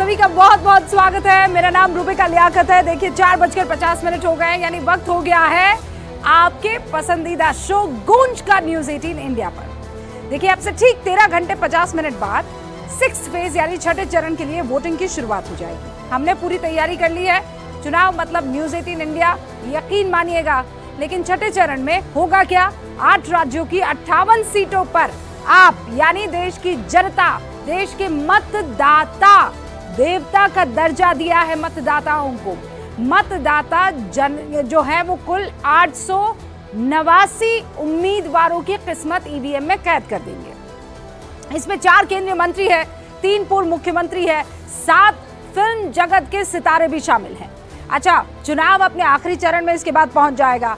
सभी का बहुत बहुत स्वागत है। मेरा नाम रूबिका लियाकत है। देखिए 4:50 हो गए, यानी वक्त हो गया है आपके पसंदीदा शो गूंज का न्यूज 18 इंडिया पर। देखिए अब से ठीक 13 घंटे 50 मिनट बाद 6th फेज यानी छठे चरण के लिए वोटिंग की शुरुआत हो जाएगी। हमने पूरी तैयारी कर ली है। चुनाव मतलब न्यूज 18 इंडिया, यकीन मानिएगा। लेकिन छठे चरण में होगा क्या? 8 राज्यों की 58 सीटों पर आप यानी देश की जनता, देश के मतदाता, देवता का दर्जा दिया है मतदाताओं को। मतदाता जो है वो कुल 889 उम्मीदवारों की किस्मत ईवीएम में कैद कर देंगे। इसमें 4 केंद्रीय मंत्री है, 3 पूर्व मुख्यमंत्री है, 7 फिल्म जगत के सितारे भी शामिल हैं। अच्छा, चुनाव अपने आखिरी चरण में इसके बाद पहुंच जाएगा।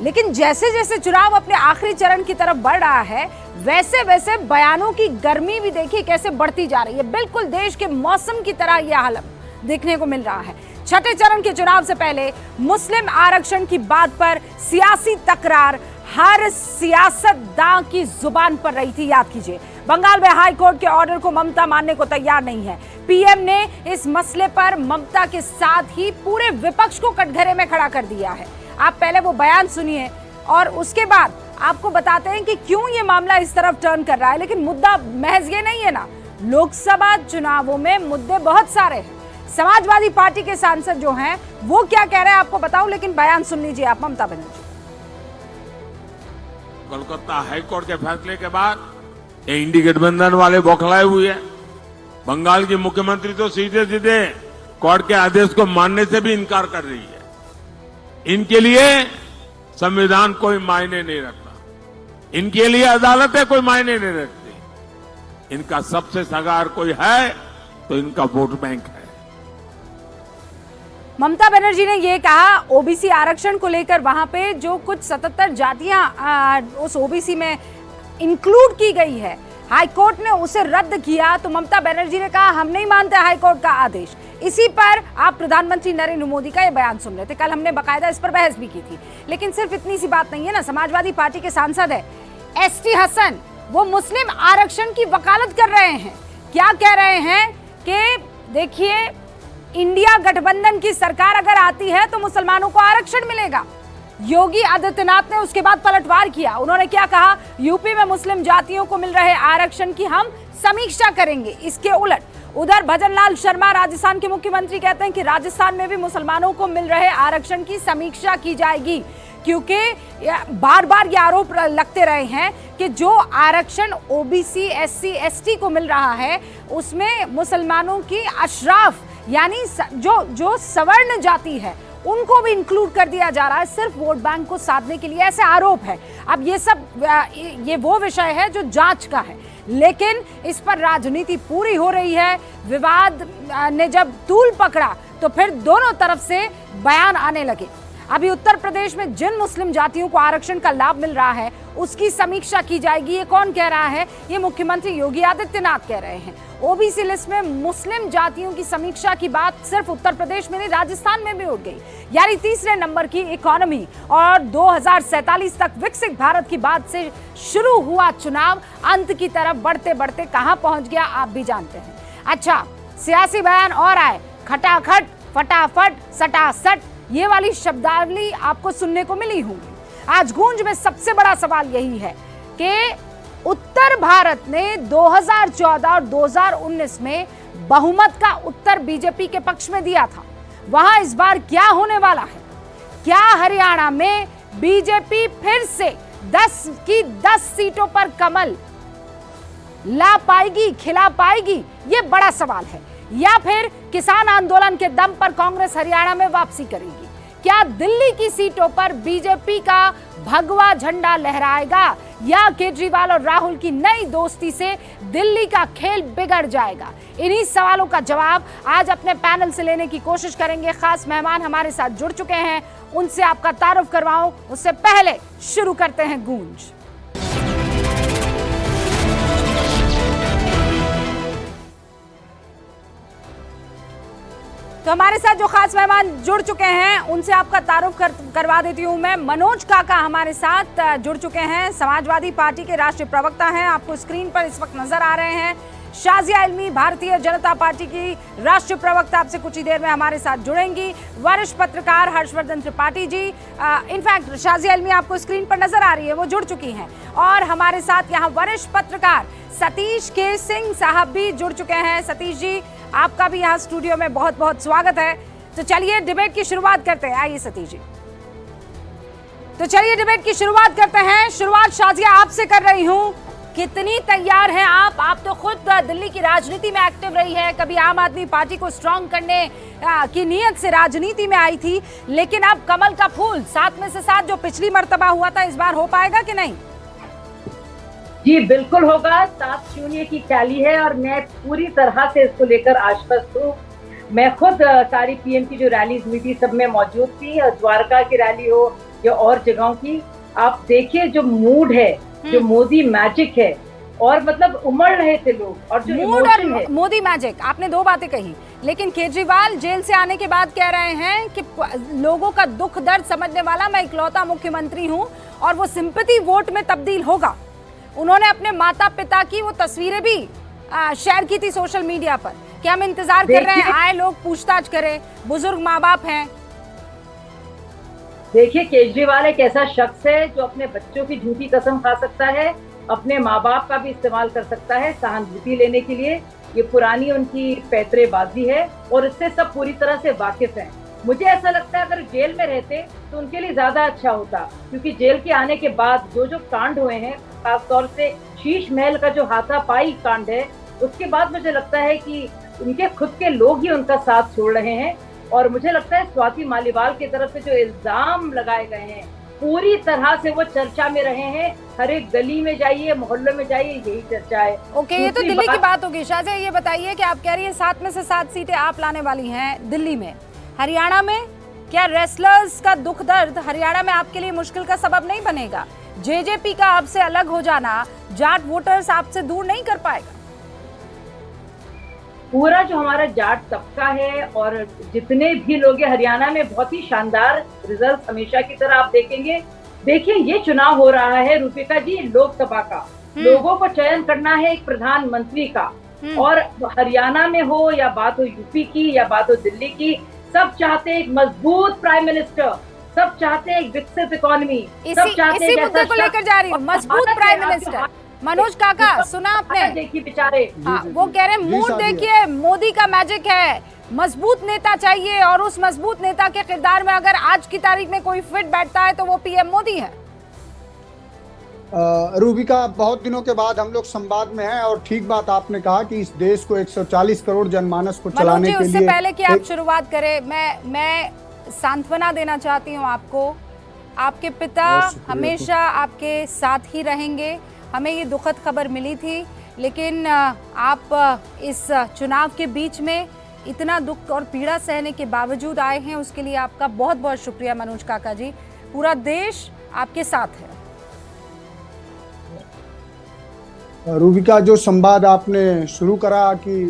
लेकिन जैसे जैसे चुनाव अपने आखिरी चरण की तरफ बढ़ रहा है, वैसे वैसे बयानों की गर्मी भी देखिए कैसे बढ़ती जा रही है। बिल्कुल देश के मौसम की तरह यह हालत देखने को मिल रहा है। छठे चरण के चुनाव से पहले मुस्लिम आरक्षण की बात पर सियासी तकरार हर सियासतदान की जुबान पर रही थी। याद कीजिए, बंगाल में हाई कोर्ट के ऑर्डर को ममता मानने को तैयार नहीं है। पीएम ने इस मसले पर ममता के साथ ही पूरे विपक्ष को कटघरे में खड़ा कर दिया है। आप पहले वो बयान सुनिए और उसके बाद आपको बताते हैं कि क्यों ये मामला इस तरफ टर्न कर रहा है। लेकिन मुद्दा महज ये नहीं है ना, लोकसभा चुनावों में मुद्दे बहुत सारे हैं। समाजवादी पार्टी के सांसद जो हैं वो क्या कह रहे हैं आपको बताऊं, लेकिन बयान सुन लीजिए आप ममता बनर्जी। कोलकाता हाईकोर्ट के फैसले के बाद इंडी गठबंधन वाले बौखलाए हुए हैं। बंगाल की मुख्यमंत्री तो सीधे सीधे कोर्ट के आदेश को मानने से भी इनकार कर रही है। इनके लिए संविधान कोई मायने नहीं रखता, इनके लिए अदालतें कोई मायने नहीं रखती। इनका सबसे सगार कोई है तो इनका वोट बैंक है। ममता बनर्जी ने ये कहा ओबीसी आरक्षण को लेकर वहां पे जो कुछ 77 जातियां उस ओबीसी में इंक्लूड की गई है, हाईकोर्ट ने उसे रद्द किया। तो ममता बनर्जी ने कहा हम नहीं मानते हाईकोर्ट का आदेश। इसी पर आप प्रधानमंत्री नरेंद्र मोदी का ये बयान सुन रहे थे। कल हमने बकायदा इस पर बहस भी की थी। लेकिन सिर्फ इतनी सी बात नहीं है ना, समाजवादी पार्टी के सांसद है एसटी हसन, वो मुस्लिम आरक्षण की वकालत कर रहे हैं। क्या कह रहे हैं कि देखिए इंडिया गठबंधन की सरकार अगर आती है तो मुसलमानों को आरक्षण मिलेगा। योगी आदित्यनाथ ने उसके बाद पलटवार किया। उन्होंने क्या कहा, यूपी में मुस्लिम जातियों को मिल रहे आरक्षण की हम समीक्षा करेंगे। इसके उलट उधर भजनलाल शर्मा राजस्थान के मुख्यमंत्री कहते हैं कि राजस्थान में भी मुसलमानों को मिल रहे आरक्षण की समीक्षा की जाएगी, क्योंकि बार बार ये आरोप लगते रहे हैं कि जो आरक्षण ओबीसी एससी एसटी को मिल रहा है उसमें मुसलमानों की अशराफ यानी जो सवर्ण जाति है उनको भी इंक्लूड कर दिया जा रहा है, सिर्फ वोट बैंक को साधने के लिए। ऐसे आरोप है। अब ये वो विषय है जो जांच का है, लेकिन इस पर राजनीति पूरी हो रही है। विवाद ने जब तूल पकड़ा तो फिर दोनों तरफ से बयान आने लगे। अभी उत्तर प्रदेश में जिन मुस्लिम जातियों को आरक्षण का लाभ मिल रहा है उसकी समीक्षा की जाएगी। ये कौन कह रहा है? ये मुख्यमंत्री योगी आदित्यनाथ कह रहे हैं। ओबीसी लिस्ट में मुस्लिम जातियों की समीक्षा की बात सिर्फ उत्तर प्रदेश में नहीं, राजस्थान में भी उठ गई। यानी तीसरे नंबर की इकोनॉमी और 2047 तक विकसित भारत की बात से शुरू हुआ चुनाव अंत की तरफ बढ़ते बढ़ते कहां पहुंच गया आप भी जानते हैं। अच्छा, सियासी बयान और आए, खटाखट, फटाफट, सटासट, ये वाली शब्दावली आपको सुनने को मिली होंगी। आज गूंज में सबसे बड़ा सवाल यही है कि उत्तर भारत ने 2014 और 2019 में बहुमत का उत्तर बीजेपी के पक्ष में दिया था। वहां इस बार क्या होने वाला है? क्या हरियाणा में बीजेपी फिर से 10 की 10 सीटों पर कमल ला पाएगी, खिला पाएगी? ये बड़ा सवाल है। या फिर किसान आंदोलन के दम पर कांग्रेस हरियाणा में वापसी करेगी? क्या दिल्ली की सीटों पर बीजेपी का भगवा झंडा लहराएगा या केजरीवाल और राहुल की नई दोस्ती से दिल्ली का खेल बिगड़ जाएगा? इन्हीं सवालों का जवाब आज अपने पैनल से लेने की कोशिश करेंगे। खास मेहमान हमारे साथ जुड़ चुके हैं, उनसे आपका तारुफ करवाऊं उससे पहले शुरू करते हैं गूंज। तो हमारे साथ जो खास मेहमान जुड़ चुके हैं उनसे आपका तारुफ करवा देती हूं मैं। मनोज काका हमारे साथ जुड़ चुके हैं, समाजवादी पार्टी के राष्ट्रीय प्रवक्ता हैं, आपको स्क्रीन पर इस वक्त नजर आ रहे हैं। शाजिया इल्मी भारतीय जनता पार्टी की राष्ट्रीय प्रवक्ता आपसे कुछ ही देर में हमारे साथ जुड़ेंगी। वरिष्ठ पत्रकार हर्षवर्धन त्रिपाठी जी, इनफैक्ट शाजिया इल्मी आपको स्क्रीन पर नजर आ रही है, वो जुड़ चुकी हैं। और हमारे साथ यहाँ वरिष्ठ पत्रकार सतीश के सिंह साहब भी जुड़ चुके हैं। सतीश जी, आपका भी यहाँ स्टूडियो में बहुत बहुत स्वागत है। तो चलिए डिबेट की शुरुआत करते हैं। आइए सतीश जी, तो चलिए डिबेट की शुरुआत करते हैं। शुरुआत शाजिया आपसे कर रही हूँ, कितनी तैयार हैं आप? आप तो खुद दिल्ली की राजनीति में एक्टिव रही है, कभी आम आदमी पार्टी को स्ट्रांग करने की नीयत से राजनीति में आई थी, लेकिन अब कमल का फूल 7 में से 7 जो पिछली मर्तबा हुआ था, इस बार हो पाएगा कि नहीं? जी बिल्कुल होगा। 7-0 की टैली है और मैं पूरी तरह से इसको लेकर आश्वस्त हूँ। मैं खुद सारी पीएम की जो रैलीज हुई थी सब में मौजूद थी, द्वारका की रैली हो या और जगहों की। आप देखिए जो मूड है, जो मोदी मैजिक है, और मतलब उमड़ रहे थे लोग, और जो इमोशन है। मोदी मैजिक, आपने 2 बातें कही, लेकिन केजरीवाल जेल से आने के बाद कह रहे हैं कि लोगों का दुख दर्द समझने वाला मैं इकलौता मुख्यमंत्री हूं और वो सिंपैथी वोट में तब्दील होगा। उन्होंने अपने माता पिता की वो तस्वीरें भी शेयर की थी सोशल मीडिया पर कि हम इंतजार कर रहे हैं, आए लोग पूछताछ करें, बुजुर्ग माँ बाप हैं। देखिए केजरीवाल एक ऐसा शख्स है जो अपने बच्चों की झूठी कसम खा सकता है, अपने माँ बाप का भी इस्तेमाल कर सकता है सहानुभूति लेने के लिए। ये पुरानी उनकी पैतरेबाजी है और इससे सब पूरी तरह से वाकिफ हैं। मुझे ऐसा लगता है अगर जेल में रहते तो उनके लिए ज्यादा अच्छा होता, क्योंकि जेल के आने के बाद जो जो कांड हुए हैं, खासतौर से शीश महल का जो हाथापाई कांड है, उसके बाद मुझे लगता है कि उनके खुद के लोग ही उनका साथ छोड़ रहे हैं। और मुझे लगता है स्वाति मालीवाल की तरफ से जो इल्जाम लगाए गए हैं, पूरी तरह से वो चर्चा में रहे हैं। हर एक गली में जाइए, मोहल्लों में जाइए, यही चर्चा है। ओके, ये तो दिल्ली की बात होगी। शाजिया ये बताइए कि आप कह रही हैं 7 में से 7 सीटें आप लाने वाली हैं दिल्ली में। हरियाणा में क्या रेसलर्स का दुख दर्द हरियाणा में आपके लिए मुश्किल का सबब नहीं बनेगा? जेजेपी का आपसे अलग हो जाना जाट वोटर्स आपसे दूर नहीं कर पाएगा? पूरा जो हमारा जाट तबका है और जितने भी लोग हैं हरियाणा में, बहुत ही शानदार रिजल्ट हमेशा की तरह आप देखेंगे। देखिए ये चुनाव हो रहा है रूपिका जी लोकसभा का, लोगों को चयन करना है एक प्रधानमंत्री का, और हरियाणा में हो या बात हो यूपी की या बात हो दिल्ली की, सब चाहते हैं एक मजबूत प्राइम मिनिस्टर, सब चाहते हैं एक विकसित इकोनॉमी, सब चाहते हैं इसी मुद्दे को लेकर जा रही हूँ, मजबूत प्राइम मिनिस्टर। मनोज काका सुना आपने? देखिए बेचारे, वो कह रहे हैं मूड देखिए, मोदी का मैजिक है, मजबूत नेता चाहिए, और उस मजबूत नेता के किरदार में अगर आज की तारीख में कोई फिट बैठता है तो वो पीएम मोदी है। रूबिका, बहुत दिनों के बाद हम लोग संवाद में हैं और ठीक बात आपने कहा कि इस देश को 140 करोड़ जनमानस को चलाने के लिए। उससे पहले कि आप शुरुआत करें, मैं सांत्वना देना चाहती हूँ आपको। आपके पिता हमेशा आपके साथ ही रहेंगे। हमें ये दुखद खबर मिली थी, लेकिन आप इस चुनाव के बीच में इतना दुख और पीड़ा सहने के बावजूद आए हैं, उसके लिए आपका बहुत बहुत शुक्रिया मनोज काका जी। पूरा देश आपके साथ है। रूबिका, जो संवाद आपने शुरू करा कि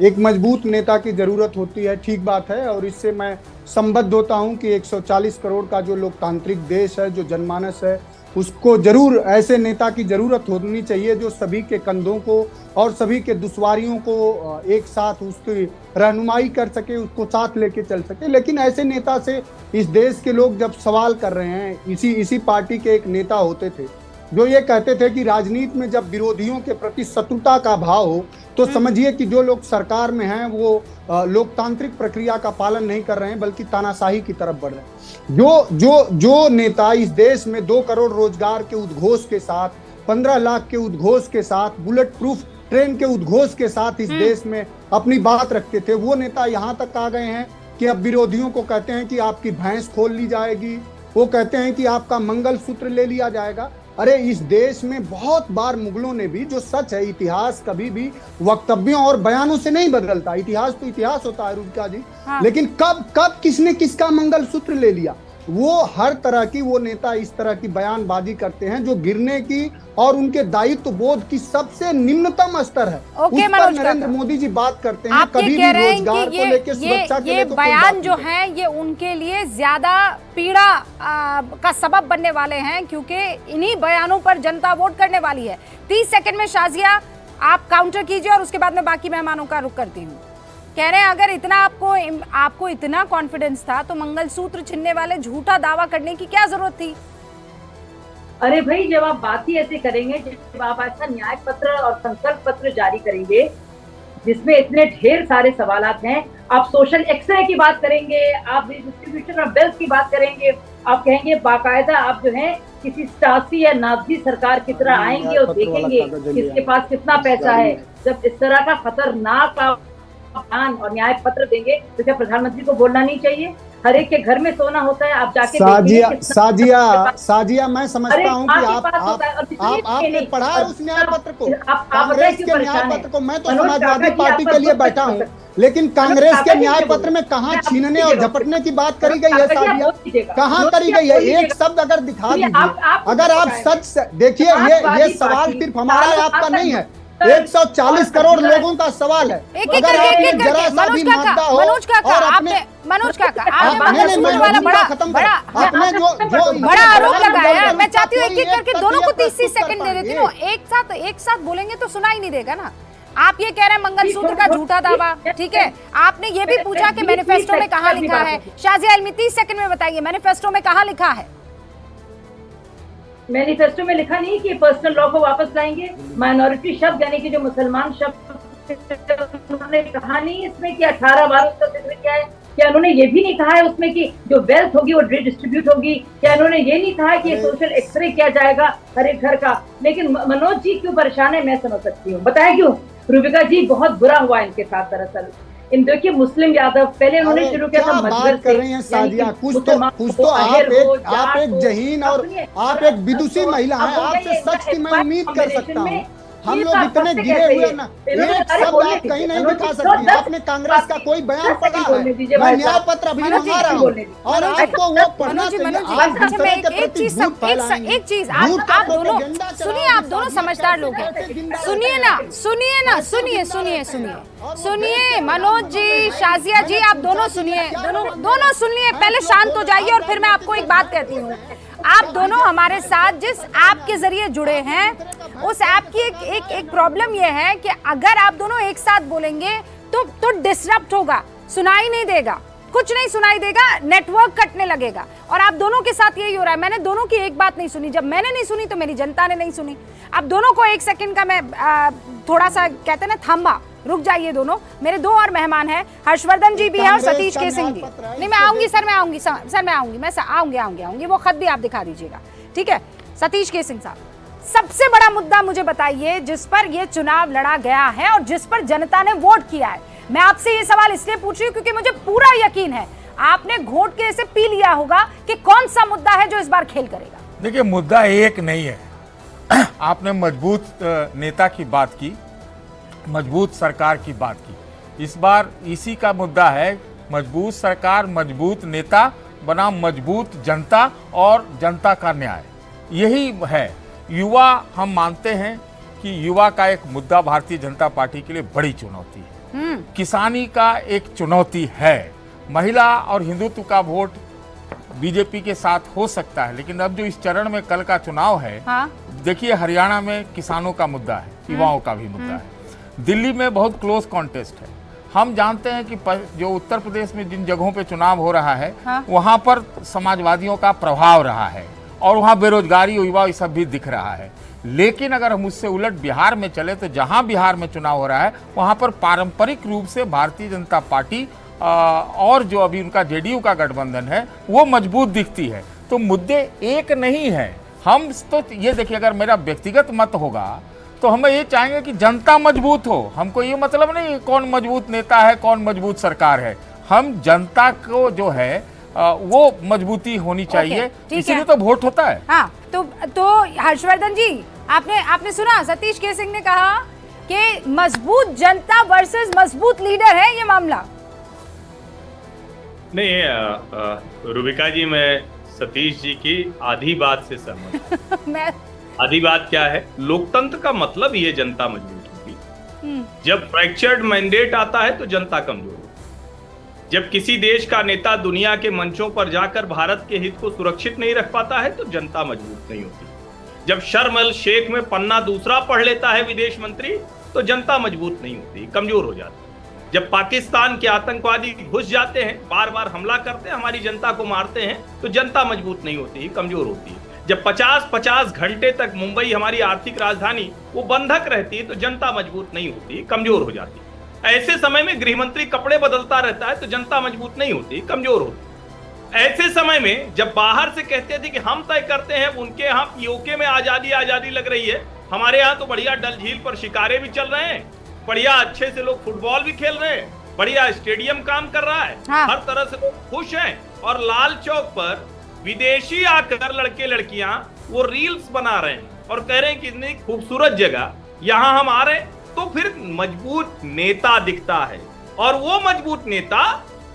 एक मजबूत नेता की जरूरत होती है, ठीक बात है, और इससे मैं संबद्ध होता हूं कि 140 करोड़ का जो लोकतांत्रिक देश है, जो जनमानस है, उसको जरूर ऐसे नेता की जरूरत होनी चाहिए जो सभी के कंधों को और सभी के दुश्वारियों को एक साथ उसकी रहनुमाई कर सके, उसको साथ लेके चल सके। लेकिन ऐसे नेता से इस देश के लोग जब सवाल कर रहे हैं, इसी पार्टी के एक नेता होते थे जो ये कहते थे कि राजनीति में जब विरोधियों के प्रति शत्रुता का भाव हो तो समझिए कि जो लोग सरकार में हैं वो लोकतांत्रिक प्रक्रिया का पालन नहीं कर रहे हैं, बल्कि तानाशाही की तरफ बढ़ रहे हैं। जो नेता इस देश में 2 करोड़ रोजगार के उद्घोष के साथ, 15 लाख के उद्घोष के साथ, बुलेट प्रूफ ट्रेन के उद्घोष के साथ इस देश में अपनी बात रखते थे, वो नेता यहाँ तक आ गए हैं कि अब विरोधियों को कहते हैं कि आपकी भैंस खोल ली जाएगी, वो कहते हैं कि आपका मंगलसूत्र ले लिया जाएगा। अरे इस देश में बहुत बार मुगलों ने भी, जो सच है, इतिहास कभी भी वक्तव्यों और बयानों से नहीं बदलता, इतिहास तो इतिहास होता है रूबिका जी। हाँ। लेकिन कब किसने किसका मंगलसूत्र ले लिया, वो हर तरह की, वो नेता इस तरह की बयानबाजी करते हैं जो गिरने की और उनके दायित्व बोध की सबसे निम्नतम स्तर है। उस पर नरेंद्र मोदी जी बात करते हैं, कभी भी रोजगार को लेकर, सुरक्षा के लिए तो बयान जो है ये उनके लिए ज्यादा पीड़ा का सबब बनने वाले हैं, क्योंकि इन्हीं बयानों पर जनता वोट करने वाली है। 30 सेकंड में शाजिया, आप काउंटर कीजिए और उसके बाद मैं बाकी मेहमानों का रुख करती हूँ। कह रहे हैं अगर इतना आपको इतना कॉन्फिडेंस था तो मंगलसूत्र छीनने वाले झूठा दावा करने की क्या जरूरत थी? अरे भाई, जब आप बात ही ऐसे करेंगे, जब आप ऐसा न्याय पत्र और संकल्प पत्र जारी करेंगे जिसमें इतने ढेर सारे सवालात हैं, आप सोशल एक्सरे की बात करेंगे, आप डिस्ट्रीब्यूशन ऑफ वेल्थ की बात करेंगे, आप कहेंगे बाकायदा आप जो है किसी स्टासी या नाजी सरकार की तरह आएंगे और देखेंगे किसके पास कितना पैसा है। जब इस तरह का खतरनाक बयान और न्याय पत्र देंगे तो क्या प्रधानमंत्री को बोलना नहीं चाहिए? हर एक के घर में सोना होता है, आप जाके साजिया मैं समझता हूँ कि आपने पढ़ा है उस न्याय पत्र को, कांग्रेस के न्याय पत्र को। मैं तो समाजवादी पार्टी के लिए बैठा हूँ, लेकिन कांग्रेस के न्याय पत्र में कहाँ छीनने और झपटने की बात करी गई है साजिया? कहाँ करी गई है? एक शब्द अगर दिखा दीजिए। अगर आप सच देखिए, ये सवाल सिर्फ हमारा आपका नहीं है, 140 करोड़ लोगों का सवाल है। अगर आपने जरा सा भी मानता हो और मनोज काका आपने बड़ा आरोप लगाया। मैं चाहती हूँ एक एक करके दोनों को 30 सेकंड दे देती हूँ। एक साथ बोलेंगे तो सुनाई नहीं देगा ना। आप ये कह रहे हैं मंगलसूत्र का झूठा दावा, ठीक है। आपने ये भी पूछा कि मैनिफेस्टो में कहाँ लिखा है। शाजिया इल्मी 30 सेकंड में बताइए, मैनिफेस्टो में कहाँ लिखा है? मैनिफेस्टो में लिखा नहीं कि पर्सनल लॉ को वापस लाएंगे। माइनॉरिटी शब्द यानी कि जो मुसलमान शब्द, उन्होंने कहा नहीं इसमें कि 18 बार उसका जिक्र किया है। क्या उन्होंने ये भी नहीं कहा है उसमें कि जो वेल्थ होगी वो डिस्ट्रीब्यूट होगी? क्या उन्होंने ये नहीं कहा है कि सोशल एक्सरे किया जाएगा हर एक घर का? लेकिन मनोज जी क्यों परेशान है मैं समझ सकती हूँ। बताया क्यों? रूबिका जी, बहुत बुरा हुआ इनके साथ। दरअसल इन देखिए मुस्लिम यादव पहले उन्होंने शुरू किया था मजहर से। सादिया, कुछ तो आप एक जहीन और आप एक विदुषी महिला हैं। आपसे सच की मैं उम्मीद कर सकता हूँ। हम लोग इतने गिरे हुए ना, एक शब्द आप कहीं नहीं दिखा सकती। आपने कांग्रेस का कोई बयान पढ़ा है? मैं न्याय पत्र अभी मंगा रहा हूँ और आपको वो पढ़ना चाहिए। एक चीज आप दोनों सुनिए, आप दोनों समझदार लोग हैं। सुनिए मनोज जी, शाजिया जी, आप दोनों सुनिए, दोनों सुनिए। पहले शांत हो जाइए और फिर मैं आपको एक बात कहती हूँ। आप दोनों हमारे साथ जिस ऐप के जरिए जुड़े हैं, उस ऐप की एक प्रॉब्लम यह है कि अगर आप दोनों एक साथ बोलेंगे तो डिसरप्ट होगा, सुनाई नहीं देगा, कुछ नहीं सुनाई देगा, नेटवर्क कटने लगेगा। और आप दोनों के साथ यही हो रहा है। मैंने दोनों की एक बात नहीं सुनी। जब मैंने नहीं सुनी तो मेरी जनता ने नहीं सुनी। आप दोनों को 1 सेकंड का मैं थोड़ा सा कहते हैं ना, थांबा, रुक जाइए दोनों। मेरे 2 और मेहमान हैं, हर्षवर्धन जी भी है और सतीश के सिंह भी। नहीं, मैं आऊंगी सर, मैं आऊंगी, मैं आऊंगी। वो खत भी आप दिखा दीजिएगा, ठीक है? सतीश के सिंह साहब, सबसे बड़ा मुद्दा मुझे बताइए जिस पर यह चुनाव लड़ा गया है और जिस पर जनता ने वोट किया है। मैं आपसे ये सवाल इसलिए पूछ रही हूँ क्योंकि मुझे पूरा यकीन है आपने घोट के इसे पी लिया होगा कि कौन सा मुद्दा है जो इस बार खेल करेगा। देखिए, मुद्दा एक नहीं है। आपने मजबूत नेता की बात की, मजबूत सरकार की बात की। इस बार इसी का मुद्दा है, मजबूत सरकार, मजबूत नेता बनाम मजबूत जनता और जनता का न्याय। यही है। युवा, हम मानते हैं कि युवा का एक मुद्दा भारतीय जनता पार्टी के लिए बड़ी चुनौती है। किसानी का एक चुनौती है। महिला और हिंदुत्व का वोट बीजेपी के साथ हो सकता है, लेकिन अब जो इस चरण में कल का चुनाव है, हाँ? देखिए, हरियाणा में किसानों का मुद्दा है, युवाओं का भी मुद्दा है। दिल्ली में बहुत क्लोज कॉन्टेस्ट है। हम जानते हैं कि जो उत्तर प्रदेश में जिन जगहों पे चुनाव हो रहा है, हाँ? वहां पर समाजवादियों का प्रभाव रहा है और वहां बेरोजगारी, युवा, ये सब भी दिख रहा है। लेकिन अगर हम उससे उलट बिहार में चले तो जहां बिहार में चुनाव हो रहा है वहां पर पारंपरिक रूप से भारतीय जनता पार्टी और जो अभी उनका जेडीयू का गठबंधन है वो मजबूत दिखती है। तो मुद्दे एक नहीं है। हम तो ये देखिए, अगर मेरा व्यक्तिगत मत होगा तो हम ये चाहेंगे कि जनता मजबूत हो। हमको ये मतलब नहीं कौन मजबूत नेता है, कौन मजबूत सरकार है। हम जनता को जो है वो मजबूती होनी चाहिए, इसीलिए तो वोट होता है। हाँ, तो हर्षवर्धन जी, आपने सुना जतीश के सिंह ने कहा कि मजबूत जनता वर्सेस मजबूत लीडर है ये मामला। नहीं रूबिका जी, मैं सतीश जी की आधी बात से सहमत मैं आधी बात क्या है? लोकतंत्र का मतलब ये जनता मजबूत होगी। जब फ्रैक्चर्ड मैंडेट आता है तो जनता कमजोर होगी। जब किसी देश का नेता दुनिया के मंचों पर जाकर भारत के हित को सुरक्षित नहीं रख पाता है तो जनता मजबूत नहीं होती। जब शर्म अल शेख में पन्ना दूसरा पढ़ लेता है विदेश मंत्री तो जनता मजबूत नहीं होती, कमजोर हो जाती है। जब पाकिस्तान के आतंकवादी घुस जाते हैं, बार बार हमला करते हैं, हमारी जनता को मारते हैं, तो जनता मजबूत नहीं होती, कमजोर होती है। जब 50-50 घंटे तक मुंबई हमारी आर्थिक राजधानी वो बंधक रहती है, तो जनता मजबूत नहीं होती, कमजोर हो जाती है। ऐसे समय में गृहमंत्री कपड़े बदलता रहता है, तो जनता मजबूत नहीं होती, कमजोर होती। ऐसे समय में जब बाहर से कहते थे कि हम तय करते हैं, उनके यहाँ पीओके में आजादी आजादी लग रही है, हमारे यहाँ तो बढ़िया डल झील पर शिकारे भी चल रहे हैं, बढ़िया अच्छे से लोग फुटबॉल भी खेल रहे हैं, बढ़िया स्टेडियम काम कर रहा है, हाँ। हर तरह से लोग खुश हैं। और लाल चौक पर विदेशी आकर लड़के लड़कियां वो रील्स बना रहे हैं और कह रहे हैं कि इतनी खूबसूरत जगह यहां हम आ रहे हैं, तो फिर मजबूत नेता दिखता है। और वो मजबूत नेता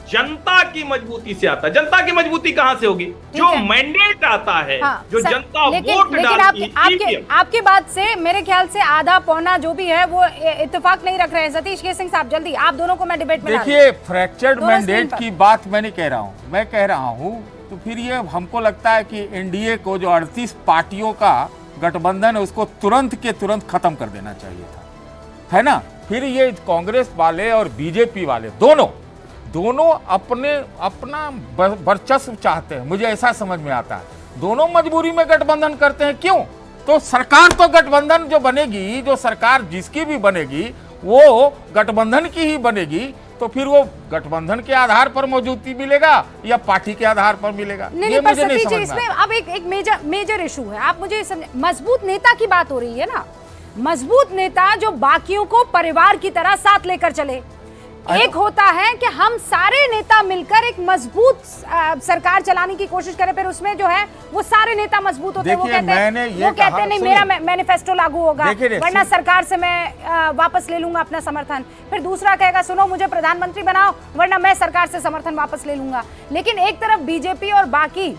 जनता की मजबूती से आता है। जनता की मजबूती कहां से होगी? जो मैंडेट आता है, हाँ, जो जनता लेकिन वोट डालती है। आपकी बात से मेरे ख्याल से आधा पौना जो भी है वो इत्तेफाक नहीं रख रहे हैं। सतीश के सिंह साहब जल्दी, आप दोनों को मैं डिबेट में देखिए, फ्रैक्चर्ड दोनों स्क्रीन मैंडेट पर। की बात मैं नहीं कह रहा हूँ, मैं कह रहा हूँ तो फिर ये हमको लगता है कि एनडीए को जो 38 पार्टियों का गठबंधन है उसको तुरंत के तुरंत खत्म कर देना चाहिए था, है ना। फिर ये कांग्रेस वाले और बीजेपी वाले दोनों अपना वर्चस्व चाहते हैं, मुझे ऐसा समझ में आता है। दोनों मजबूरी में गठबंधन करते हैं। क्यों? तो सरकार तो गठबंधन जो बनेगी, जो सरकार जिसकी भी बनेगी वो गठबंधन की ही बनेगी, तो फिर वो गठबंधन के आधार पर मौजूदगी मिलेगा या पार्टी के आधार पर मिलेगा? नहीं, ये पर मुझे नहीं सतीश जी, समझ में इसमें आता। अब एक मेजर इशू है। आप मुझे मजबूत नेता की बात हो रही है ना, मजबूत नेता जो बाकियों को परिवार की तरह साथ लेकर चले। एक होता है कि हम सारे नेता मिलकर एक मजबूत सरकार चलाने की कोशिश करें, फिर उसमें जो है वो सारे नेता मजबूत होते हैं। वो कहते हैं नहीं, मेरा मैनिफेस्टो लागू होगा, वरना सरकार से मैं वापस ले लूंगा अपना समर्थन। फिर दूसरा कहेगा सुनो मुझे प्रधानमंत्री बनाओ, वरना मैं सरकार से समर्थन वापस ले लूंगा। लेकिन एक तरफ बीजेपी और बाकी,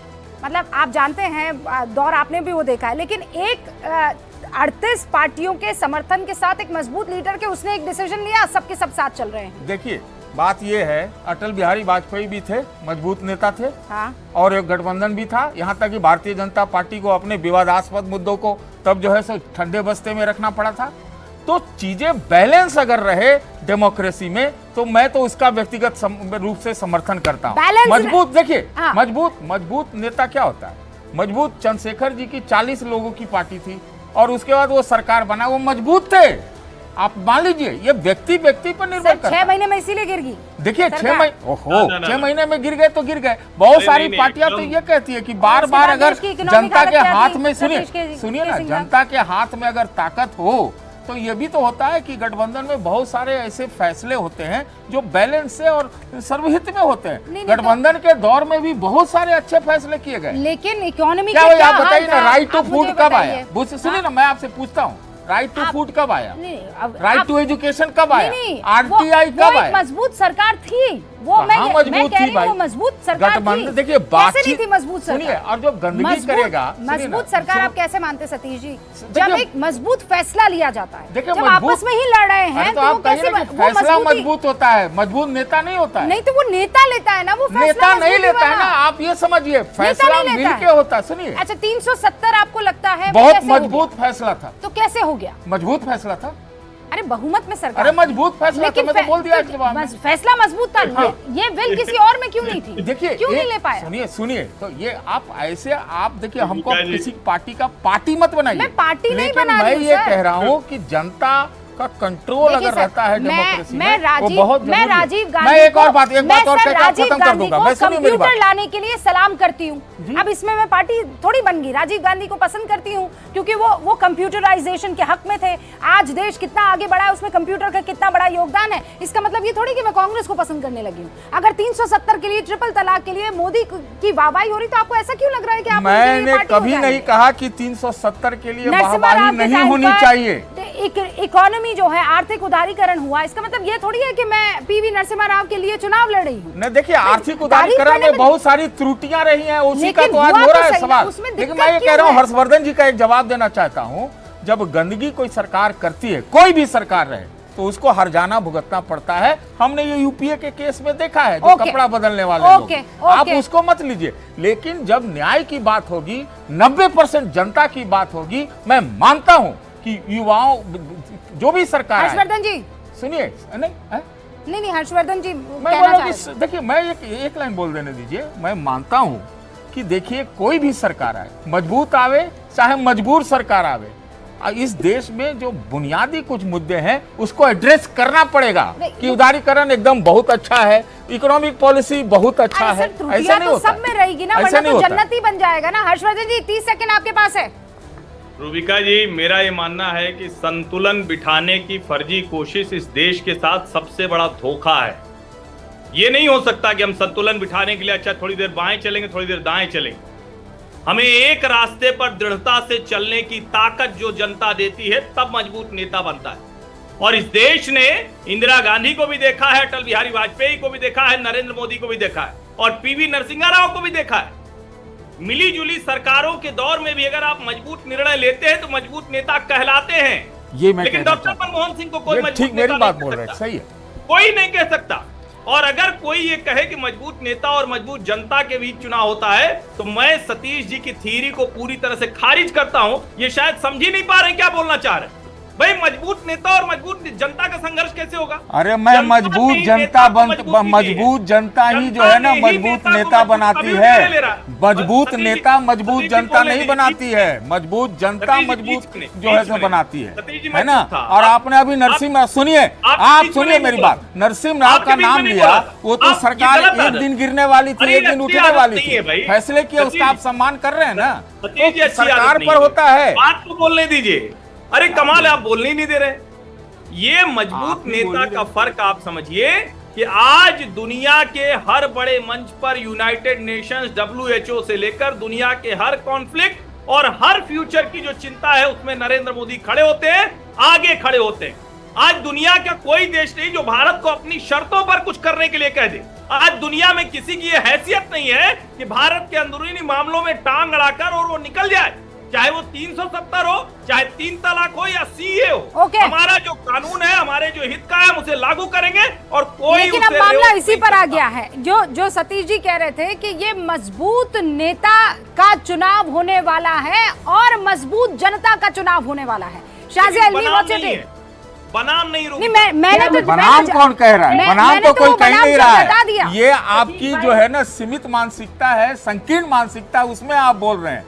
मतलब आप जानते हैं दौर आपने भी वो देखा है, लेकिन एक 38 पार्टियों के समर्थन के साथ एक मजबूत लीडर के उसने एक डिसीजन लिया, सबके सब साथ चल रहे हैं। देखिए, बात ये है, अटल बिहारी वाजपेयी भी थे, मजबूत नेता थे, हाँ। और एक गठबंधन भी था। यहाँ तक कि भारतीय जनता पार्टी को अपने विवादास्पद मुद्दों को तब जो है सो ठंडे बस्ते में रखना पड़ा था। तो चीजें बैलेंस अगर रहे डेमोक्रेसी में, तो मैं तो उसका व्यक्तिगत रूप से समर्थन करता हूँ। मजबूत, देखिए, हाँ। मजबूत नेता क्या होता है? मजबूत चंद्रशेखर जी की 40 लोगों की पार्टी थी और उसके बाद वो सरकार बना, वो मजबूत थे। आप मान लीजिए, ये व्यक्ति पर निर्भर करता है। 6 महीने में इसीलिए गिर गई देखिए, 6 महीने में गिर गए तो गिर गए। बहुत सारी पार्टियां तो ये कहती है कि बार बार अगर जनता के हाथ में, सुनिए ना, जनता के हाथ में अगर ताकत हो तो ये भी तो होता है कि गठबंधन में बहुत सारे ऐसे फैसले होते हैं जो बैलेंस से और सर्वहित में होते हैं। गठबंधन के दौर में भी बहुत सारे अच्छे फैसले किए गए। लेकिन इकोनॉमी क्या आप बताइए ना, राइट टू फूड कब आया? सुनिए ना, मैं आपसे पूछता हूँ, राइट टू फूड कब आया? राइट टू एजुकेशन कब आया? आरटीआई कब आया? मजबूत सरकार थी वो, मैं कह रही हूँ वो मजबूत सरकार थी। देखिए, कैसे नहीं थी मजबूत सरकार? सुनिए, और जो गंदगी करेगा, मजबूत सरकार आप कैसे मानते सतीश जी? जब एक मजबूत फैसला लिया जाता है, देखिए, जब आपस में ही लड़ रहे हैं, तो आप कैसे फैसला मजबूत होता है? मजबूत नेता नहीं होता है। नहीं तो वो नेता लेता है ना, वो नेता नहीं लेता है ना, आप ये समझिए, फैसला मिलके होता है। सुनिए, अच्छा, 370 आपको लगता है बहुत मजबूत फैसला था? तो कैसे हो गया? मजबूत फैसला था। अरे बहुमत में सरकार, अरे मजबूत फैसला था, मैं तो बोल दिया जवाब में। फैसला मजबूत था। हाँ। ये विल किसी और में क्यों नहीं थी? देखिए, क्यों नहीं ले पाया? सुनिए, तो ये आप ऐसे, आप देखिए, हमको किसी पार्टी का पार्टी मत बनाइए। मैं पार्टी नहीं बना मैं रही ये कह रहा हूँ कि जनता का कंट्रोल अगर रहता है डेमोक्रेसी में, वो बहुत जरूरी है। मैं राजीव गांधी, मैं एक और बात खत्म कर दूंगा। मैं सुनिए मेरी बात, कंप्यूटर लाने के लिए सलाम करती हूँ। अब इसमें मैं पार्टी थोड़ी बन गई, राजीव गांधी को पसंद करती हूँ क्योंकि वो कंप्यूटराइजेशन के हक में थे। आज देश कितना आगे बढ़ा है, उसमें कंप्यूटर का कितना बड़ा योगदान है। इसका मतलब ये थोड़ी कि मैं कांग्रेस को पसंद करने लगी हूँ। अगर 370 के लिए, ट्रिपल तलाक के लिए मोदी की वाहवाही हो रही, तो आपको ऐसा क्यों लग रहा है कि आप? मैंने कभी नहीं कहा कि 370 के लिए वाहवाही नहीं होनी चाहिए। इकोनॉमी जो है, आर्थिक उदारीकरण हुआ, इसका मतलब ये थोड़ी है कि मैं पीवी नरसिम्हा राव के लिए चुनाव लड़ रही हूँ। नहीं, देखिए, आर्थिक उदारीकरण में बहुत सारी त्रुटियां रही हैं, उसी का तो आज हो रहा है सवाल। लेकिन मैं ये कह रहा हूँ, हर्षवर्धन जी का एक जवाब देना चाहता हूँ। जब गंदगी कोई सरकार करती है, कोई भी सरकार रहे, तो उसको हर्जाना भुगतना पड़ता है। हमने ये यूपीए के केस में देखा है, जो कपड़ा बदलने वाले लोग, आप उसको मत लीजिए। लेकिन जब न्याय की बात होगी, 90% जनता की बात होगी, मैं मानता हूं कि युवाओं जो भी सरकार आए, हर्षवर्धन जी सुनिए, नहीं है? नहीं हर्षवर्धन जी मैं कहना बोल रहा चाह हूं रहे थे। कि देखिए, मैं एक लाइन बोल देने दीजिए। मैं मानता हूं कि देखिए, कोई भी सरकार आए, मजबूत आवे चाहे मजबूर सरकार आवे, इस देश में जो बुनियादी कुछ मुद्दे हैं उसको एड्रेस करना पड़ेगा कि उदारीकरण एकदम बहुत अच्छा है, इकोनॉमिक पॉलिसी बहुत अच्छा अरे है। सर, त्रुटियां तो सब में रहेगी ना, ऐसा वरना नहीं तो होता। जन्नत ही बन जाएगा ना। हर्षवर्धन जी 30 सेकंड आपके पास है। रूबिका जी, मेरा ये मानना है कि संतुलन बिठाने की फर्जी कोशिश इस देश के साथ सबसे बड़ा धोखा है। ये नहीं हो सकता कि हम संतुलन बिठाने के लिए अच्छा थोड़ी देर बाएं चलेंगे, थोड़ी देर दाएं चलेंगे। हमें एक रास्ते पर दृढ़ता से चलने की ताकत जो जनता देती है, तब मजबूत नेता बनता है। और इस देश ने इंदिरा गांधी को भी देखा है, अटल बिहारी वाजपेयी को भी देखा है, नरेंद्र मोदी को भी देखा है, और पीवी नरसिम्हा राव को भी देखा है। मिली जुली सरकारों के दौर में भी अगर आप मजबूत निर्णय लेते हैं तो मजबूत नेता कहलाते हैं। ये मैं लेकिन कहना डॉक्टर चाहता हूं। मनमोहन सिंह को कोई ये मजबूत ठीक नेता मेरी बात नहीं बोल कह रहे हैं, सकता। सही है। कोई नहीं कह सकता। और अगर कोई ये कहे कि मजबूत नेता और मजबूत जनता के बीच चुनाव होता है, तो मैं सतीश जी की थ्योरी को पूरी तरह से खारिज करता हूं। ये शायद समझ ही नहीं पा रहे क्या बोलना चाह रहे हैं। भाई, मजबूत नेता और मजबूत जनता का संघर्ष कैसे होगा? अरे मैं जनता मजबूत ही जनता नेता को बन मजबूत कीजिए। मजबूत जनता ही जो है ना जनता ने ही मजबूत नेता को नेता मजबूत बनाती अभी है। निर्णय ले रहा है। मजबूत सतीश जी- नेता मजबूत सतीश जी जनता बोलने नहीं दीजिए। बनाती है, मजबूत जनता सतीश जी मजबूत बीच में, जो है बीच सो में। बनाती है सतीश जी है मैं ना। चुप था। और आपने अभी नरसिम्हा, सुनिए आप बीच में सुनिए नहीं मेरी बोला। बात, नरसिम्हा राव आपके का बीच में नाम नहीं लिया, बोला। वो तो आप ये सरकार गलत एक आदत दिन गिरने वाली थी, अरे एक दिन अच्छी उठने आदत वाली नहीं है थी, भाई। फैसले किए, सतीश उसका आप जी- सम्मान कर रहे हैं ना। सतीश जी, तो अच्छी सरकार आदत नहीं पर होता है। बात को बोलने दीजिए। अरे कमाल है, आप बोलने ही नहीं दे रहे। ये मजबूत आप ही बोल नेता ही का रहे। फर्क आप समझिए कि आज दुनिया के हर बड़े मंच पर यूनाइटेड नेशंस, WHO से लेकर दुनिया के हर कॉन्फ्लिक्ट और हर फ्यूचर की जो चिंता है, उसमें नरेंद्र मोदी खड़े होते हैं, आगे खड़े होते हैं। आज दुनिया का कोई देश नहीं जो भारत को अपनी शर्तों पर कुछ करने के लिए कह दे। आज दुनिया में किसी की यह हैसियत नहीं है कि भारत के अंदरूनी मामलों में टांग अड़ाकर और वो निकल जाए, चाहे वो 370 हो, चाहे 3 तलाक हो या CA हो। ओके। हमारा जो कानून है, हमारे जो हित का है, हम उसे लागू करेंगे और कोई लेकिन अब उसे मामला रोक इसी नहीं पर आ सकता। गया है जो सतीश जी कह रहे थे कि ये मजबूत नेता का चुनाव होने वाला है और मजबूत जनता का चुनाव होने वाला है। शाज़िया लेकिन अल्मी बनाम watch it नहीं in। है। बनाम नहीं नहीं, रूबिका। मैंने तो बनाम कौन कह रहा है? बनाम मैंने तो तो कोई वो कह बनाम नहीं से रहा बता दिया। है। ये आपकी जो है ना सीमित मानसिकता है, संकीर्ण मानसिकता, उसमें आप बोल रहे हैं।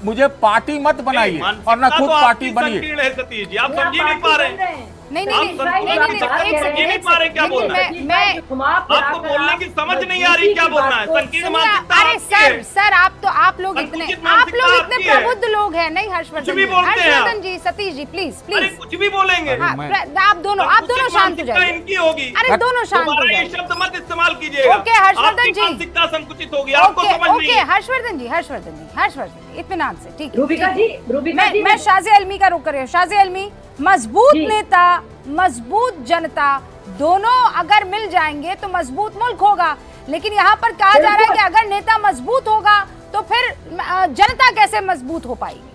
मुझे पार्टी मत बनाइए और ना खुद पार्टी बनिए। संकीर्ण है सतीश जी, आप समझ ही नहीं पा रहे हैं। नहीं आप नहीं संकीर्ण नहीं नहीं बात एक कर रहे हैं, नहीं पा रहे क्या सेकंड बोलना है? मैं आपको बोलने की समझ नहीं आ रही क्या बोलना है? संकीर्ण मानसिकता अरे आपकी है। सर आप लोग इतने संकुचित मानसिकता आपकी है। प्रबुद्ध लोग हैं। नहीं हर्षवर्धन कुछ भी जी, बोलते हैं आप। हर्षवर्धन जी, सतीश जी प्लीज अरे प्लीज कुछ भी बोलेंगे। हाँ, मैं- आप दोनों संकुचित शांत हो मानसिकता जाइए। इनकी होगी। अरे दोनों शांत हो दोबारा ये जाइए। शब्द मत इस्तेमाल कीजिएगा। ओके, हर्षवर्धन आपकी जी। मानसिकता संकुचित होगी, आपको ओके समझ नहीं ओके है। हर्षवर्धन जी इत्मीनान से, ठीक है रूबिका ठीक है। जी, रूबिका जी, मैं शाज़िया अल्मी का रुख कर रही हूँ। शाज़िया अल्मी, मजबूत जी। नेता मजबूत जनता दोनों अगर मिल जाएंगे तो मजबूत मुल्क होगा। लेकिन यहाँ पर कहा जा रहा है कि अगर नेता मजबूत होगा तो फिर जनता कैसे मजबूत हो पाएगी?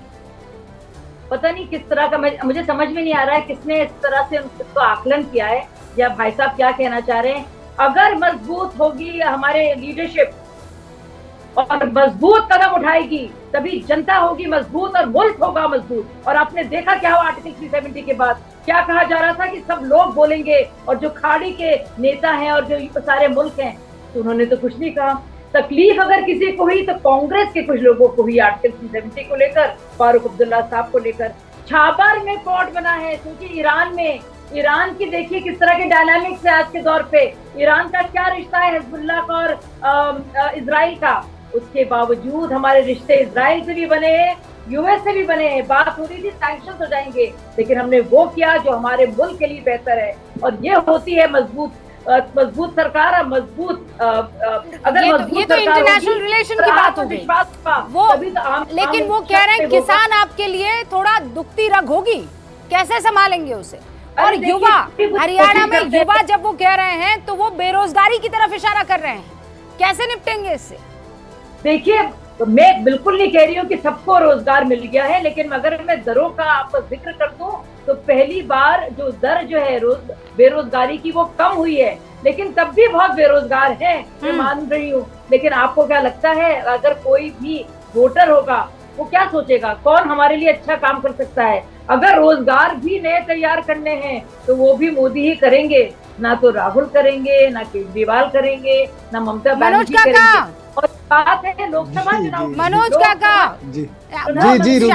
पता नहीं किस तरह का, मुझे समझ में नहीं आ रहा है किसने इस तरह से उसको आकलन किया है, या भाई साहब क्या कहना चाह रहे हैं। अगर मजबूत होगी हमारे लीडरशिप और मजबूत कदम उठाएगी, तभी जनता होगी मजबूत और मुल्क होगा मजबूत। और आपने देखा क्या हुआ आर्टिकल 370 के बाद, क्या कहा जा रहा था कि सब लोग बोलेंगे, और जो खाड़ी के नेता हैं और जो सारे मुल्क हैं, तो उन्होंने तो कुछ नहीं कहा। तकलीफ अगर किसी को हुई तो कांग्रेस के कुछ लोगों को हुई आर्टिकल 370 को लेकर, फारूक अब्दुल्ला साहब को लेकर। छाबर में कोर्ट बना है, क्योंकि ईरान की देखिए किस तरह के डायनामिक्स है आज के दौर पे। ईरान का क्या रिश्ता है हिजबुल्लाह का और इजराइल का, उसके बावजूद हमारे रिश्ते इजराइल से भी बने हैं, यूएस से भी बने हैं। बात हो रही थी सैंक्शन हो जाएंगे, लेकिन हमने वो किया जो हमारे मुल्क के लिए बेहतर है। और ये होती है मजबूत सरकार और मजबूत अगर ये मजबूत तो सरकार इंटरनेशनल होगी, रिलेशन और की बात हो गई। आत्मविश्वास का, वो तभी तो लेकिन वो कह रहे हैं किसान आपके लिए थोड़ा दुखती रग होगी, कैसे संभालेंगे उसे? और अरे देखिए, युवा कुछ हरियाणा में करते युवा जब वो कह रहे हैं तो वो बेरोजगारी की तरफ इशारा कर रहे हैं, कैसे निपटेंगे इससे? देखिए, मैं बिल्कुल नहीं कह रही हूँ कि सबको रोजगार मिल गया है, लेकिन अगर मैं दरों का आपको जिक्र कर दूं तो पहली बार जो दर जो है बेरोजगारी की वो कम हुई है, लेकिन तब भी बहुत बेरोजगार है, मैं मान रही हूँ। लेकिन आपको क्या लगता है अगर कोई भी वोटर होगा वो क्या सोचेगा, कौन हमारे लिए अच्छा काम कर सकता है? अगर रोजगार भी नए तैयार करने हैं तो वो भी मोदी ही करेंगे, ना तो राहुल करेंगे, ना केजरीवाल करेंगे, ना ममता बनर्जी करेंगे। और बात है लोकसभा चुनाव, मनोज काका जी जी जी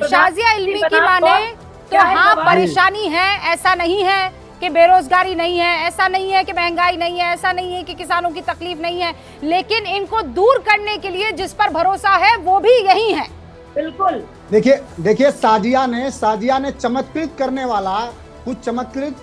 शाजिया इल्मी की माने तो हाँ परेशानी है, ऐसा नहीं है कि बेरोजगारी नहीं है, ऐसा नहीं है कि महंगाई नहीं है, ऐसा नहीं है कि किसानों की तकलीफ नहीं है, लेकिन इनको दूर करने के लिए जिस पर भरोसा है वो भी यही है। बिल्कुल। देखिए साजिया ने चमत्कृत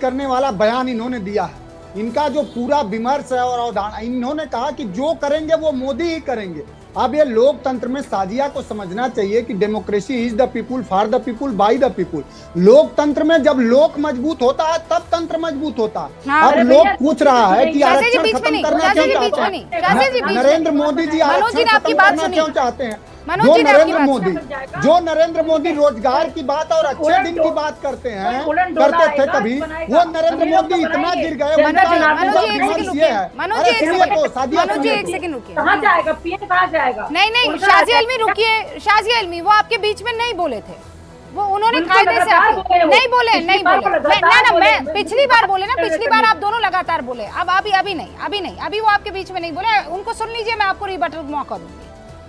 करने वाला बयान इन्होंने दिया है। इनका जो पूरा विमर्श है और अवधारणा, इन्होंने कहा कि जो करेंगे वो मोदी ही करेंगे। अब ये लोकतंत्र में साजिया को समझना चाहिए कि democracy is the people, for the people, by the people. लोकतंत्र में जब लोक मजबूत होता है तब तंत्र मजबूत होता है। हाँ, अब लोग पूछ रहा है कि आरक्षण खत्म करना क्यों चाहते हैं? नरेंद्र मोदी जी आरक्षण खत्म करना क्यों चाहते हैं? जो नरेंद्र मोदी रोजगार की बात और अच्छे दिन की बात करते थे कभी, वो नरेंद्र मोदी इतना गिर गए। कहाँ जाएगा पीएम, कहाँ जाएगा? नहीं शाजिया इल्मी रुकिए, शाजिया इल्मी वो आपके बीच में नहीं बोले थे, वो उन्होंने कायदे से नहीं बोले ना मैं पिछली बार बोले ना, पिछली बार आप दोनों लगातार बोले, अब अभी नहीं, अभी वो आपके बीच में नहीं बोले। उनको सुन लीजिए, मैं आपको रिबटल मौका दूंगी।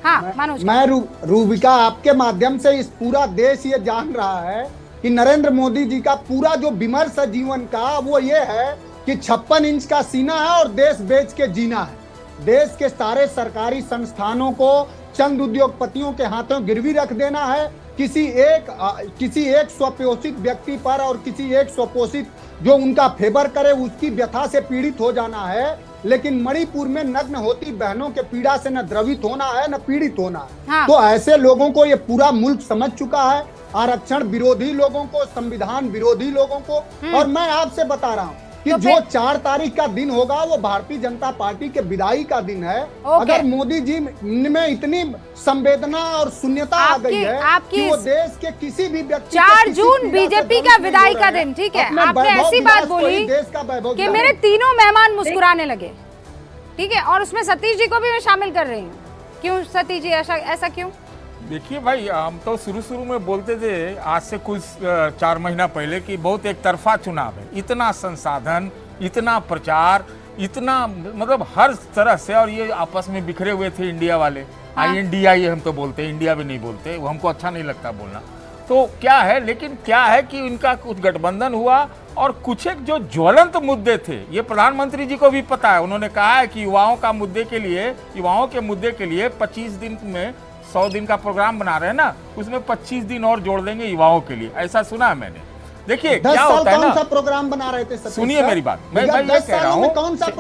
हाँ, मैं रूबिका, आपके माध्यम से इस पूरा देश ये जान रहा है कि नरेंद्र मोदी जी का पूरा जो विमर्श है जीवन का, वो ये है कि 56 इंच का सीना है और देश बेच के जीना है। देश के सारे सरकारी संस्थानों को चंद उद्योगपतियों के हाथों गिरवी रख देना है, किसी एक स्वपोषित व्यक्ति पर और किसी एक स्वपोषित जो उनका फेवर करे उसकी व्यथा से पीड़ित हो जाना है। लेकिन मणिपुर में नग्न होती बहनों के पीड़ा से न द्रवित होना है न पीड़ित होना है। हाँ। तो ऐसे लोगों को ये पूरा मुल्क समझ चुका है, आरक्षण विरोधी लोगों को, संविधान विरोधी लोगों को। और मैं आपसे बता रहा हूँ कि तो जो 4 तारीख का दिन होगा वो भारतीय जनता पार्टी के विदाई का दिन है। अगर मोदी जी में इतनी संवेदना और शून्यता आ गई है कि वो देश के किसी भी व्यक्ति 4 जून बीजेपी का विदाई का दिन, ठीक है, आपने ऐसी बात बोली कि मेरे तीनों मेहमान मुस्कुराने लगे, ठीक है, और उसमें सतीश जी को भी मैं शामिल कर रही हूँ। क्यों सतीश जी, ऐसा क्यों? देखिए भाई, हम तो शुरू में बोलते थे आज से कुछ 4 महीना पहले कि बहुत एक तरफा चुनाव है, इतना संसाधन, इतना प्रचार, इतना मतलब हर तरह से, और ये आपस में बिखरे हुए थे इंडिया वाले। INDI हम तो बोलते हैं, इंडिया भी नहीं बोलते, वो हमको अच्छा नहीं लगता बोलना। तो क्या है, लेकिन क्या है कि इनका कुछ गठबंधन हुआ और कुछ एक जो ज्वलंत मुद्दे थे, ये प्रधानमंत्री जी को भी पता है। उन्होंने कहा है कि युवाओं के मुद्दे के लिए 25 दिन में 100 दिन का प्रोग्राम बना रहे हैं ना, उसमें 25 दिन और जोड़ देंगे युवाओं के लिए, ऐसा सुना है मैंने। देखिए क्या होता है ना, कौन सा प्रोग्राम बना रहे थे? सुनिए मेरी बात, मैं ये कह रहा हूँ,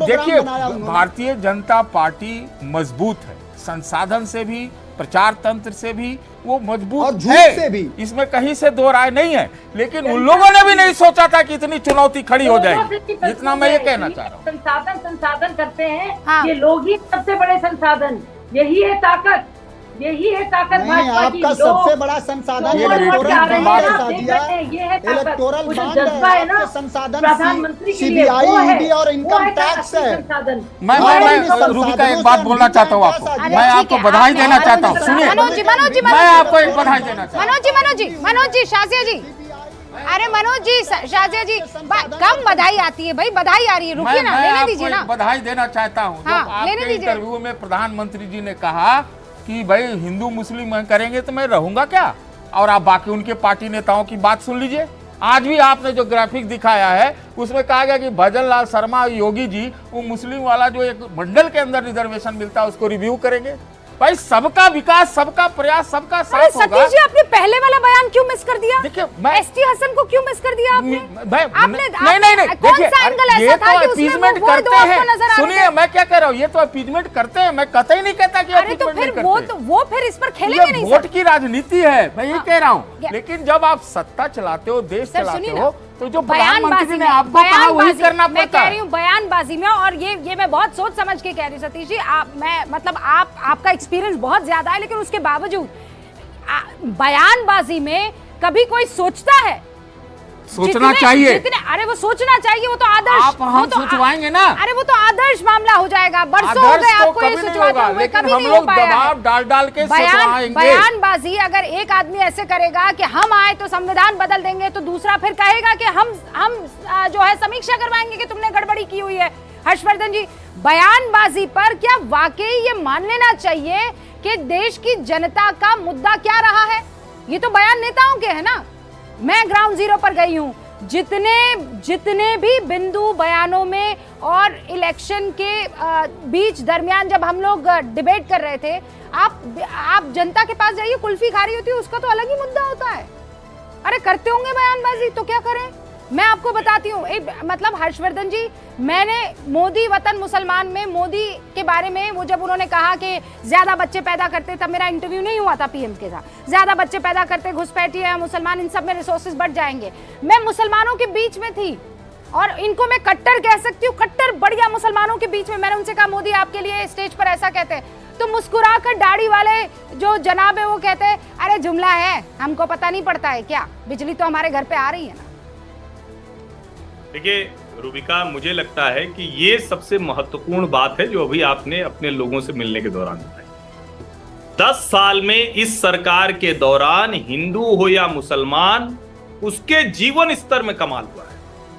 देखिए भारतीय जनता पार्टी मजबूत है, संसाधन से भी, प्रचार तंत्र से भी वो मजबूत है, इसमें कहीं से दो राय नहीं है। लेकिन उन लोगों ने भी नहीं सोचा था कि इतनी चुनौती खड़ी हो जाएगी, इतना मैं ये कहना चाह रहा हूँ। संसाधन करते हैं, ये लोग ही सबसे बड़े संसाधन, यही है ताकत आपका सबसे बड़ा संसाधन इलेक्टोरल संसाधन CBI, ED और इनकम टैक्स है। मैं रूबिका एक बात बोलना चाहता हूँ आपको, मैं आपको बधाई देना चाहता हूँ। सुनिए, मैं आपको एक बधाई देना चाहता हूँ। मनोज जी, शाजिया जी, अरे मनोज जी, शाजिया जी, कम बधाई आती है भाई, बधाई आ रही है, रुकिए ना, लेने दीजिए ना। बधाई देना चाहता हूँ। जब आपके इंटरव्यू में प्रधानमंत्री जी ने कहा कि भाई हिंदू मुस्लिम करेंगे तो मैं रहूंगा क्या, और आप बाकी उनके पार्टी नेताओं की बात सुन लीजिए। आज भी आपने जो ग्राफिक दिखाया है उसमें कहा गया कि भजन लाल शर्मा योगी जी वो मुस्लिम वाला जो एक मंडल के अंदर रिजर्वेशन मिलता है उसको रिव्यू करेंगे। भाई सबका विकास, सबका प्रयास, सबका साथ होगा। सतीश जी, आपने पहले वाला बयान क्यों मिस कर दिया? देखिए, ST हसन को क्यों मिस कर दिया आपने? नहीं, देखिए ये तो अपीजमेंट करते हैं। सुनिए मैं क्या कह रहा हूँ, ये तो अपीजमेंट करते हैं, मैं कतई नहीं कहता कि अपीजमेंट नहीं करते। वो फिर इस पर खेलेंगे नहीं। वोट की राजनीति है, मैं ये कह रहा हूँ। लेकिन जब आप सत्ता चलाते हो, देश चलाते हो, तो जो प्रधानमंत्री ने आपको कहा वही करना पड़ता है। मैं कह रही हूँ बयानबाजी में, और ये मैं बहुत सोच समझ के कह रही हूँ सतीश जी। आपका एक्सपीरियंस बहुत ज्यादा है, लेकिन उसके बावजूद बयानबाजी में कभी कोई सोचता है? सोचना चाहिए। अरे वो सोचना चाहिए, वो तो आदर्श, आप हम सोचवाएंगे ना। अरे वो तो आदर्श मामला हो जाएगा, बरसों हो गए आपको ये सोचवाते हुए, लेकिन कभी हम नहीं हो लोग पाया दबाव डाल डाल के सोचवाएंगे। बयानबाजी अगर एक आदमी ऐसे करेगा कि हम आए तो संविधान बदल देंगे, तो दूसरा फिर कहेगा कि हम जो है समीक्षा करवाएंगे कि तुमने गड़बड़ी की हुई है। हर्षवर्धन जी, बयानबाजी पर क्या वाकई ये मान लेना चाहिए कि देश की जनता का मुद्दा क्या रहा है? ये तो बयान नेताओं के है ना। मैं ग्राउंड जीरो पर गई हूं, जितने भी बिंदु बयानों में और इलेक्शन के बीच दरमियान जब हम लोग डिबेट कर रहे थे, आप जनता के पास जाइए, कुल्फी खा रही होती है, उसका तो अलग ही मुद्दा होता है। अरे करते होंगे बयानबाजी, तो क्या करें? मैं आपको बताती हूँ, मतलब हर्षवर्धन जी, मैंने मोदी वतन मुसलमान में मोदी के बारे में, वो जब उन्होंने कहा कि ज्यादा बच्चे पैदा करते, तब मेरा इंटरव्यू नहीं हुआ था पीएम के साथ, ज्यादा बच्चे पैदा करते घुसपैठी है मुसलमान, इन सब में रिसोर्सेज बढ़ जाएंगे। मैं मुसलमानों के बीच में थी और इनको मैं कट्टर कह सकती हूँ, कट्टर बढ़िया मुसलमानों के बीच में। मैंने उनसे कहा मोदी आपके लिए स्टेज पर ऐसा कहते हैं, तो मुस्कुराकर दाढ़ी वाले जो जनाब है वो कहते हैं अरे जुमला है, हमको पता नहीं पड़ता है क्या, बिजली तो हमारे घर पे आ रही है ना। देखिए रूबिका, मुझे लगता है कि ये सबसे महत्वपूर्ण बात है जो अभी आपने अपने लोगों से मिलने के दौरान बताई। 10 साल में इस सरकार के दौरान हिंदू हो या मुसलमान, उसके जीवन स्तर में कमाल हुआ है।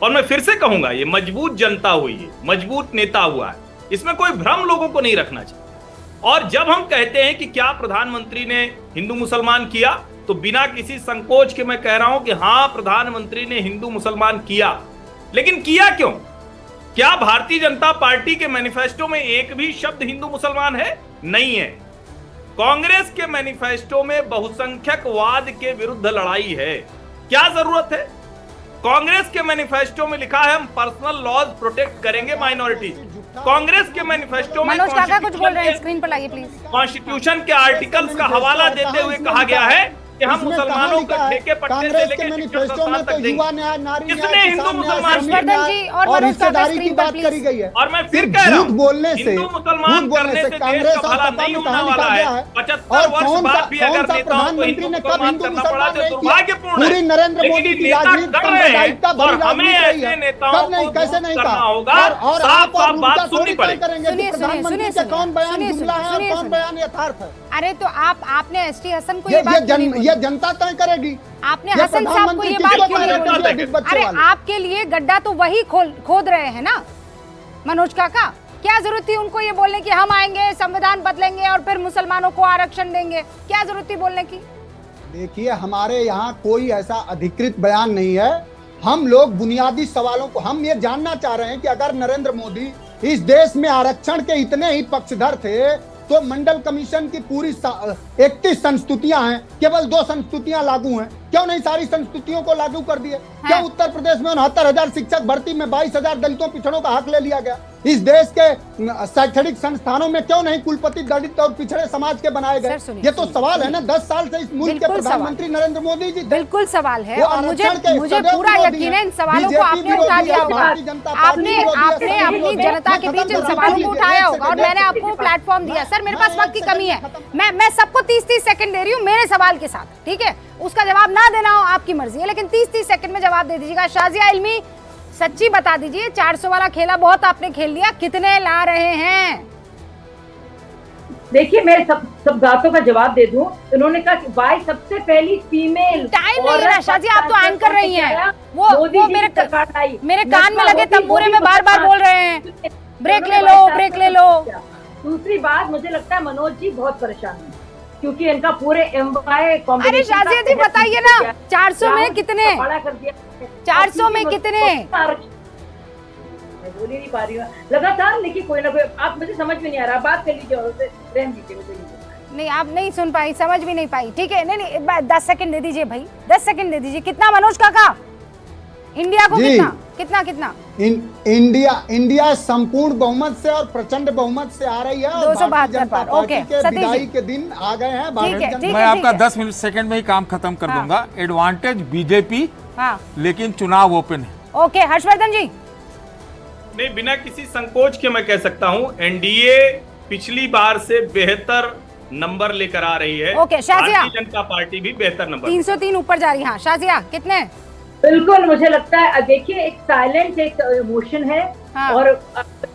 और मैं फिर से कहूंगा, ये मजबूत जनता हुई है, मजबूत नेता हुआ है, इसमें कोई भ्रम लोगों को नहीं रखना चाहिए। और जब हम कहते हैं कि क्या प्रधानमंत्री ने हिंदू मुसलमान किया, तो बिना किसी संकोच के मैं कह रहा हूं कि हाँ, प्रधानमंत्री ने हिंदू मुसलमान किया। लेकिन किया क्यों? क्या भारतीय जनता पार्टी के मैनिफेस्टो में एक भी शब्द हिंदू मुसलमान है? नहीं है। कांग्रेस के मैनिफेस्टो में बहुसंख्यकवाद के विरुद्ध लड़ाई है। क्या जरूरत है? कांग्रेस के मैनिफेस्टो में लिखा है हम पर्सनल लॉज प्रोटेक्ट करेंगे माइनॉरिटीज। कांग्रेस के मैनिफेस्टो में मनोज काका कुछ बोल रहे हैं, स्क्रीन पर लाइए प्लीज। कॉन्स्टिट्यूशन के आर्टिकल्स का हवाला देते हुए कहा गया है कि हम मुसलमानों को ठेके पट्टे से लेकर मैनिफेस्टो में तो युवा न्याय, नारी न्याय, किसने हिंदू मुसलमान और हिस्सेदारी की बात करी गई है। और मैं फिर कह रहा हूं, बोलने से, हिंदू मुसलमान करने से देश का भला नहीं होने वाला है। 75 वर्ष बाद भी अगर नेताओं को हिंदू मुसलमान करना पड़ा तो दुर्भाग्यपूर्ण है। पूरी नरेंद्र मोदी की राजनीति सांप्रदायिकता भरी राजनीति है। कब नहीं, कैसे नहीं कहा और आप और बात सुननी पड़ेगी कि प्रधानमंत्री का कौन बयान जुमला है और कौन बयान यथार्थ है। अरे तो आपने एसटी हसन को ये जनता तय करेगी। आपने हसन साहब को ये बात क्यों नहीं बोली? अरे आपके लिए गड्ढा तो वही खोद रहे हैं ना मनोज काका। क्या जरूरत थी उनको ये बोलने की हम आएंगे, संविधान बदलेंगे और फिर मुसलमानों को आरक्षण देंगे? क्या जरूरत थी बोलने की? देखिए, हमारे यहाँ कोई ऐसा अधिकृत बयान नहीं है। हम लोग बुनियादी सवालों को, हम ये जानना चाह रहे हैं कि अगर नरेंद्र मोदी इस देश में आरक्षण के इतने ही पक्षधर थे तो मंडल कमीशन की पूरी 31 संस्तुतियां हैं, केवल 2 संस्तुतियां लागू हैं, क्यों नहीं सारी संस्तुतियों को लागू कर दिए? क्या उत्तर प्रदेश में 69,000 शिक्षक भर्ती में 22,000 दलितों पिछड़ों का हक ले लिया गया? इस देश के शैक्षणिक संस्थानों में क्यों नहीं कुलपति दलित और पिछड़े समाज के बनाए गए? ये तो सवाल है ना। 10 साल से इस मुल्क के प्रधानमंत्री नरेंद्र मोदी जी। बिल्कुल सवाल है और मुझे पूरा यकीन है इन सवालों को आपने उठा दिया होगा, आपने अपनी जनता के बीच इन सवालों को उठाया होगा और मैंने आपको प्लेटफॉर्म दिया। सर मेरे पास वक्त की कमी है, मैं सबको 30-30 सेकंड दे रही हूँ मेरे सवाल के साथ, ठीक है? उसका जवाब ना देना हो आपकी मर्जी है, लेकिन 30-30 सेकंड में जवाब दे दीजिएगा। शाजिया इल्मी, सच्ची बता दीजिए, 400 वाला खेला बहुत आपने खेल लिया, कितने ला रहे हैं? देखिए, मैं सब बातों का जवाब दे दूं। उन्होंने कहा कि वाई सबसे पहली फीमेल। टाइम नहीं है शाजिया, आप तो एंकर रही हैं। वो मेरे कान में लगे तंबूरे में बार-बार बोल रहे हैं ब्रेक ले लो, ब्रेक ले लो। दूसरी बात, मुझे लगता है मनोज जी बहुत परेशान है क्योंकि इनका पूरे एमवाई कॉम्बिनेशन। अरे शाजिया जी बताइए ना, 400 में कितने? 400 में कितने? मैं बोल ही नहीं पा रही हूँ लगातार, लेकिन कोई ना कोई आप, मुझे समझ में नहीं आ रहा। बात कर लीजिए और रहम दीजिए मुझे। नहीं, आप नहीं सुन पाई, समझ भी नहीं पाई, ठीक है? नहीं 10 सेकंड दे दीजिए भाई, 10 सेकंड दे दीजिए। कितना मनोज काका? इंडिया को कितना? इंडिया संपूर्ण बहुमत से और प्रचंड बहुमत से आ रही है। 272 पर। ओके, विदाई के दिन आ गए हैं। मैं आपका 10 मिनट सेकंड में ही काम खत्म कर दूंगा। एडवांटेज बीजेपी, लेकिन चुनाव ओपन है। ओके, हर्षवर्धन जी। नहीं, बिना किसी संकोच के मैं कह सकता हूं एनडीए पिछली बार से बेहतर नंबर लेकर आ रही है। ओके, शाजिया। भारतीय जनता पार्टी भी बेहतर नंबर 303 ऊपर जा रही है। हाँ शाजिया, कितने? बिल्कुल, मुझे लगता है देखिए एक साइलेंट एक इमोशन है। हाँ। और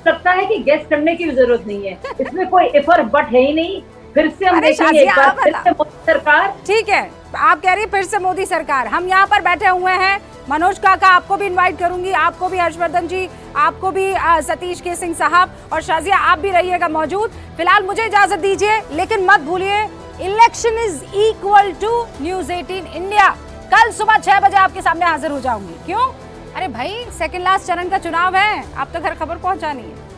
लगता है कि गेस करने की भी जरूरत नहीं है, इसमें कोई इफ और बट है ही नहीं। फिर से हम अरे देखेंगे एक शाजिया, बार आप फिर से मोदी सरकार। ठीक है, आप कह रही है फिर से मोदी सरकार। हम यहाँ पर बैठे हुए हैं, मनोज काका आपको भी इनवाइट करूंगी, आपको भी हर्षवर्धन जी, आपको भी सतीश के सिंह साहब, और शाजिया आप भी रहिएगा मौजूद। फिलहाल मुझे इजाजत दीजिए, लेकिन मत भूलिए election is equal to news 18 India. कल सुबह 6 बजे आपके सामने हाजिर हो जाऊंगी। क्यों? अरे भाई, सेकंड लास्ट चरण का चुनाव है, आप तो घर खबर पहुंचानी है।